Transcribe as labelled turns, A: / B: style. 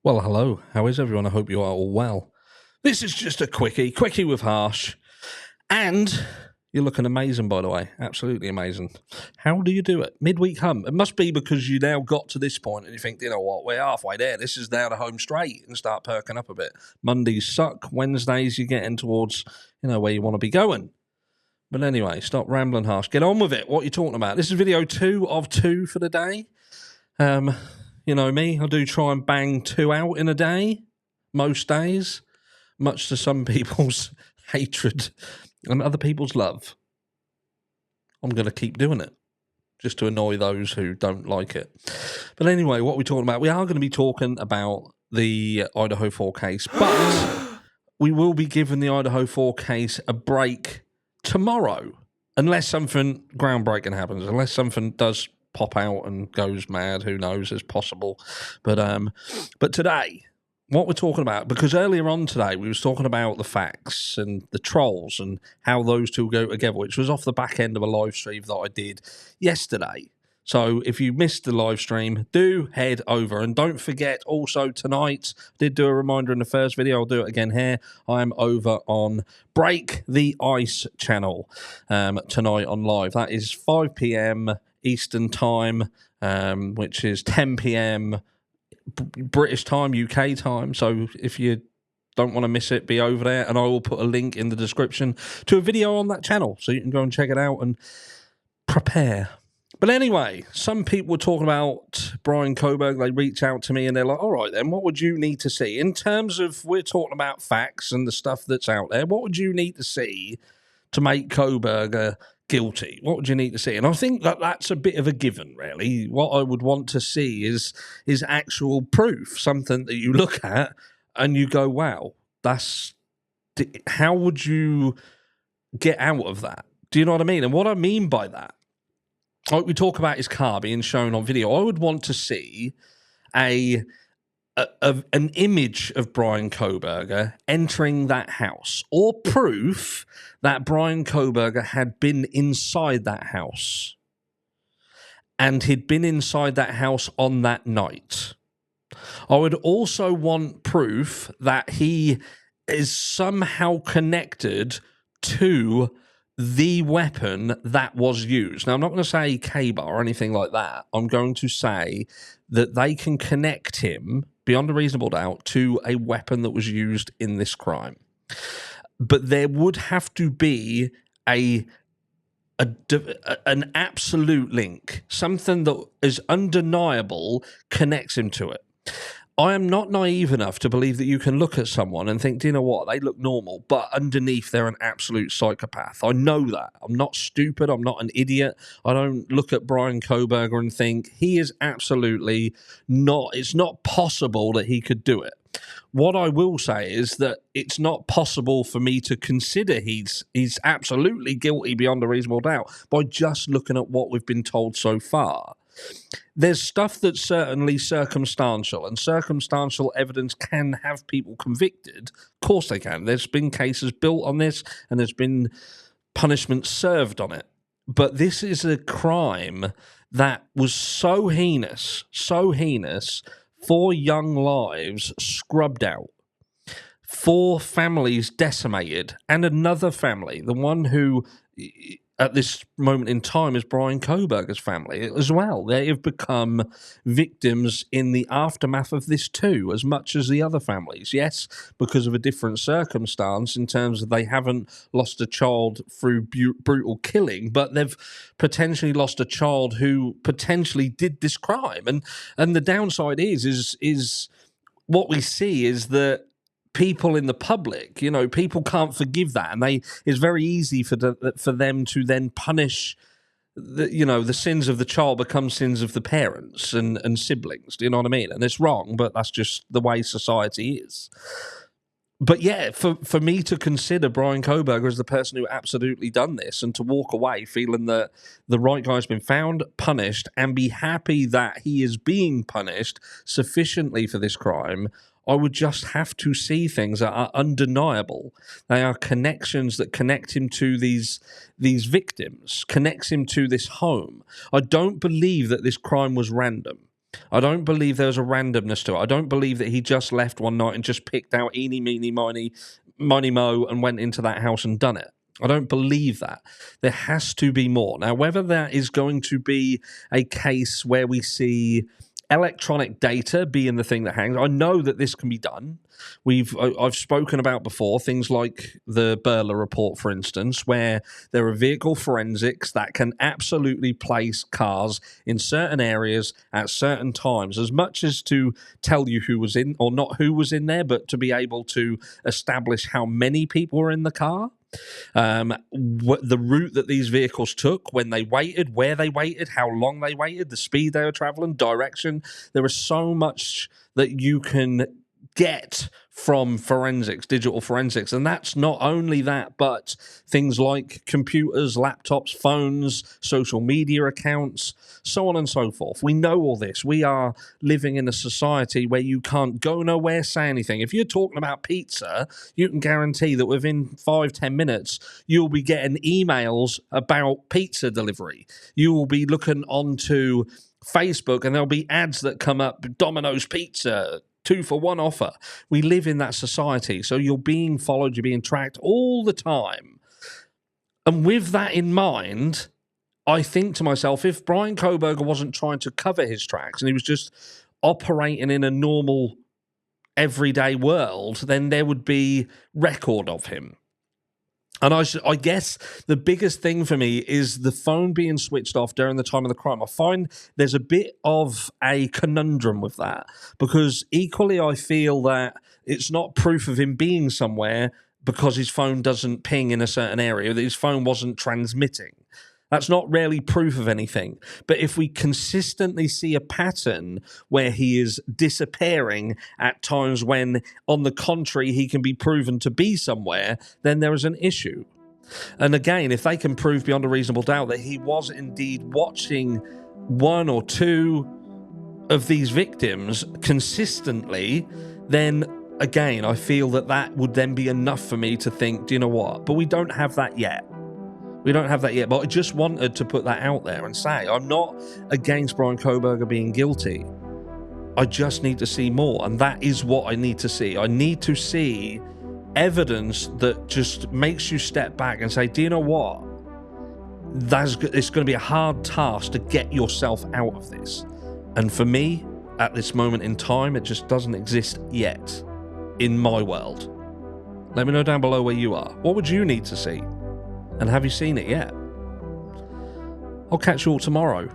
A: Well, hello. How is everyone? I hope you are all well. This is just a quickie with Harsh. And you're looking amazing, by the way. Absolutely amazing. How do you do it? Midweek hum. It must be because you now got to this point and you think, you know what, we're halfway there. This is now the home straight and start perking up a bit. Mondays suck. Wednesdays you're getting towards, where you want to be going. But anyway, stop rambling, Harsh. Get on with it. What are you talking about? This is video 2 of 2 for the day. You know me, I do try and bang 2 out in a day, most days, much to some people's hatred and other people's love. I'm going to keep doing it, just to annoy those who don't like it. But anyway, what are we talking about? We are going to be talking about the Idaho 4 case, but we will be giving the Idaho 4 case a break tomorrow, unless something groundbreaking happens, unless something does pop out and goes mad. Who knows? It's possible. But today, what we're talking about, because earlier on today we was talking about the facts and the trolls and how those two go together, which was off the back end of a live stream that I did yesterday. So if you missed the live stream, do head over. And don't forget, also tonight, I did do a reminder in the first video, I'll do it again here. I'm over on Break the Ice channel tonight on live. That is 5 p.m. Eastern time, which is 10 p.m. British time, UK time. So if you don't want to miss it, be over there, and I will put a link in the description to a video on that channel so you can go and check it out and prepare. But anyway, some people were talking about Bryan Kohberger. They reach out to me and they're like, all right then, what would you need to see? In terms of, we're talking about facts and the stuff that's out there, what would you need to see to make Kohberger guilty? What would you need to see? And I think that that's a bit of a given, really. What I would want to see is actual proof, something that you look at and you go, wow, how would you get out of that? Do you know what I mean? And what I mean by that, like we talk about his car being shown on video, I would want to see an image of Bryan Kohberger entering that house, or proof that Bryan Kohberger had been inside that house and he'd been inside that house on that night. I would also want proof that he is somehow connected to the weapon that was used. Now, I'm not going to say K-bar or anything like that. I'm going to say that they can connect him beyond a reasonable doubt to a weapon that was used in this crime. But there would have to be an absolute link, something that is undeniable connects him to it. I am not naive enough to believe that you can look at someone and think, do you know what, they look normal, but underneath they're an absolute psychopath. I know that. I'm not stupid. I'm not an idiot. I don't look at Bryan Kohberger and think he is absolutely not, it's not possible that he could do it. What I will say is that it's not possible for me to consider he's absolutely guilty beyond a reasonable doubt by just looking at what we've been told so far. There's stuff that's certainly circumstantial, and circumstantial evidence can have people convicted. Of course they can. There's been cases built on this, and there's been punishment served on it. But this is a crime that was so heinous, 4 young lives scrubbed out, 4 families decimated, and another family, the one who at this moment in time is Bryan Kohberger's family as well. They have become victims in the aftermath of this too, as much as the other families. Yes, because of a different circumstance in terms of they haven't lost a child through brutal killing, but they've potentially lost a child who potentially did this crime. And the downside is what we see is that people in the public, people can't forgive that, and it's very easy for them to then punish the sins of the child become sins of the parents and siblings. Do you know what I mean? And it's wrong, but that's just the way society is. But yeah, for me to consider Bryan Kohberger as the person who absolutely done this and to walk away feeling that the right guy's been found, punished, and be happy that he is being punished sufficiently for this crime, I would just have to see things that are undeniable. They are connections that connect him to these victims, connects him to this home. I don't believe that this crime was random. I don't believe there's a randomness to it. I don't believe that he just left one night and just picked out eeny, meeny, miny, mo and went into that house and done it. I don't believe that. There has to be more. Now, whether that is going to be a case where we see electronic data being the thing that hangs, I know that this can be done. I've spoken about before things like the Burla report, for instance, where there are vehicle forensics that can absolutely place cars in certain areas at certain times, as much as to tell you who was in, or not who was in there, but to be able to establish how many people were in the car. The route that these vehicles took, when they waited, where they waited, how long they waited, the speed they were traveling, direction. There is so much that you can get from forensics, digital forensics. And that's not only that, but things like computers, laptops, phones, social media accounts, so on and so forth. We know all this. We are living in a society where you can't go nowhere, say anything. If you're talking about pizza, you can guarantee that within 5-10 minutes, you'll be getting emails about pizza delivery. You will be looking onto Facebook and there'll be ads that come up, Domino's Pizza, 2-for-1 offer. We live in that society. So you're being followed, you're being tracked all the time. And with that in mind, I think to myself, if Bryan Kohberger wasn't trying to cover his tracks and he was just operating in a normal, everyday world, then there would be record of him. And I guess the biggest thing for me is the phone being switched off during the time of the crime. I find there's a bit of a conundrum with that, because equally I feel that it's not proof of him being somewhere because his phone doesn't ping in a certain area, that his phone wasn't transmitting. That's not really proof of anything. But if we consistently see a pattern where he is disappearing at times when, on the contrary, he can be proven to be somewhere, then there is an issue. And again, if they can prove beyond a reasonable doubt that he was indeed watching one or two of these victims consistently, then again, I feel that that would then be enough for me to think, do you know what? But we don't have that yet. We don't have that yet, but I just wanted to put that out there and say I'm not against Bryan Kohberger being guilty. I just need to see more, and that is what I need to see. I need to see evidence that just makes you step back and say, do you know what? It's going to be a hard task to get yourself out of this. And for me, at this moment in time, it just doesn't exist yet in my world. Let me know down below where you are. What would you need to see? And have you seen it yet? I'll catch you all tomorrow.